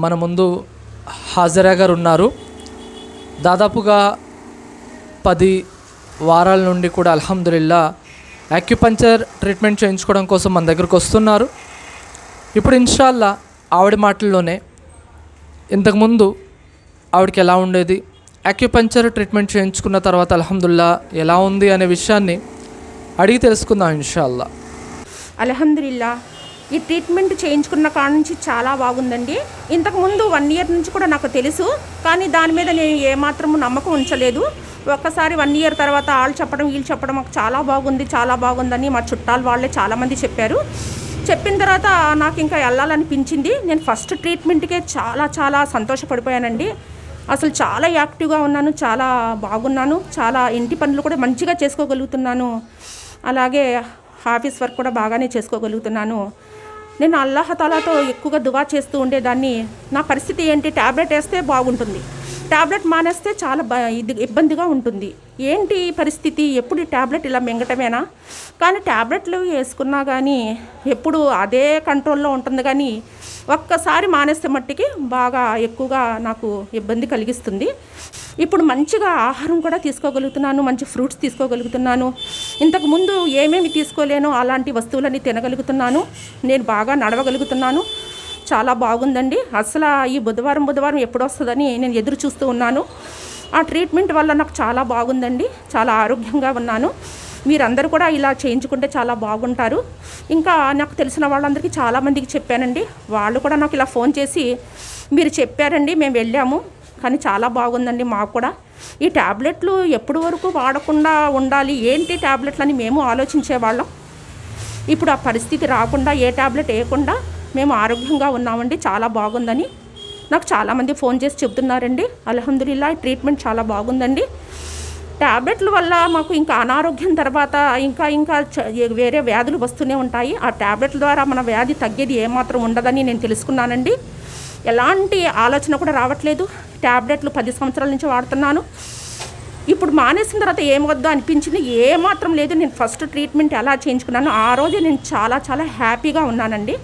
మన ముందు హాజరా గారు ఉన్నారు. దాదాపుగా 10 వారాల నుండి కూడా అల్హమ్దులిల్లా యాక్యుపంక్చర్ ట్రీట్మెంట్ చేయించుకోవడం కోసం మన దగ్గరకు వస్తున్నారు. ఇప్పుడు ఇన్షాల్లా ఆవిడ మాటల్లోనే ఇంతకుముందు ఆవిడకి ఎలా ఉండేది, యాక్యుపంక్చర్ ట్రీట్మెంట్ చేయించుకున్న తర్వాత అల్హమ్దులిల్లా ఎలా ఉంది అనే విషయాన్ని అడిగి తెలుసుకుందాం ఇన్షాల్లా. అల్హమ్దులిల్లా ఈ ట్రీట్మెంట్ చేయించుకున్న కాడ నుంచి చాలా బాగుందండి. ఇంతకుముందు 1 ఇయర్ నుంచి కూడా నాకు తెలుసు, కానీ దాని మీద నేను ఏమాత్రము నమ్మకం ఉంచలేదు. ఒక్కసారి 1 ఇయర్ తర్వాత వాళ్ళు చెప్పడం వీళ్ళు చెప్పడం మాకు చాలా బాగుంది చాలా బాగుందని మా చుట్టాలు వాళ్ళే చాలామంది చెప్పారు. చెప్పిన తర్వాత నాకు ఇంకా వెళ్ళాలనిపించింది. నేను ఫస్ట్ ట్రీట్మెంట్కే చాలా చాలా సంతోషపడిపోయానండి. అసలు చాలా యాక్టివ్గా ఉన్నాను, చాలా బాగున్నాను, చాలా ఇంటి పనులు కూడా మంచిగా చేసుకోగలుగుతున్నాను, అలాగే ఆఫీస్ వర్క్ కూడా బాగానే చేసుకోగలుగుతున్నాను. నేను అల్లాహతాలాతో ఎక్కువగా దువా చేస్తూ ఉండేదాన్ని. నా పరిస్థితి ఏంటి, ట్యాబ్లెట్ వేస్తే బాగుంటుంది, ట్యాబ్లెట్ మానేస్తే చాలా ఇబ్బందిగా ఉంటుంది, ఏంటి పరిస్థితి, ఎప్పుడు ఈ ట్యాబ్లెట్ ఇలా మింగటమేనా. కానీ ట్యాబ్లెట్లు వేసుకున్నా కానీ ఎప్పుడు అదే కంట్రోల్లో ఉంటుంది, కానీ ఒక్కసారి మానేస్తే మట్టికి బాగా ఎక్కువగా నాకు ఇబ్బంది కలిగిస్తుంది. ఇప్పుడు మంచిగా ఆహారం కూడా తీసుకోగలుగుతున్నాను, మంచి ఫ్రూట్స్ తీసుకోగలుగుతున్నాను. ఇంతకుముందు ఏమేమి తీసుకోలేనో అలాంటి వస్తువులన్నీ తినగలుగుతున్నాను. నేను బాగా నడవగలుగుతున్నాను. చాలా బాగుందండి. అసలు ఈ బుధవారం ఎప్పుడు వస్తుందని నేను ఎదురు చూస్తూ ఉన్నాను. ఆ ట్రీట్మెంట్ వల్ల నాకు చాలా బాగుందండి, చాలా ఆరోగ్యంగా ఉన్నాను. మీరందరూ కూడా ఇలా చేయించుకుంటే చాలా బాగుంటారు. ఇంకా నాకు తెలిసిన వాళ్ళందరికీ చాలామందికి చెప్పానండి. వాళ్ళు కూడా నాకు ఇలా ఫోన్ చేసి మీరు చెప్పారండి, మేము వెళ్ళాము, కానీ చాలా బాగుందండి మాకు కూడా. ఈ ట్యాబ్లెట్లు ఎప్పటి వరకు వాడకుండా ఉండాలి, ఏంటి ట్యాబ్లెట్లు అని మేము ఆలోచించేవాళ్ళం. ఇప్పుడు ఆ పరిస్థితి రాకుండా ఏ ట్యాబ్లెట్ వేయకుండా మేము ఆరోగ్యంగా ఉన్నామండి. చాలా బాగుందని నాకు చాలామంది ఫోన్ చేసి చెబుతున్నారండి. అల్హమ్దులిల్లా ఈ ట్రీట్మెంట్ చాలా బాగుందండి. ట్యాబ్లెట్ల వల్ల మాకు ఇంకా అనారోగ్యం తర్వాత ఇంకా వేరే వ్యాధులు వస్తూనే ఉంటాయి. ఆ ట్యాబ్లెట్ల ద్వారా మన వ్యాధి తగ్గేది ఏమాత్రం ఉండదని నేను తెలుసుకున్నానండి. ఎలాంటి ఆలోచన కూడా రావట్లేదు. ట్యాబ్లెట్లు 10 సంవత్సరాల నుంచి వాడుతున్నాను. ఇప్పుడు మానేసిన తర్వాత ఏమొద్దు అనిపించింది, ఏమాత్రం లేదు. నేను ఫస్ట్ ట్రీట్మెంట్ ఎలా చేయించుకున్నాను ఆ రోజే నేను చాలా చాలా హ్యాపీగా ఉన్నానండి.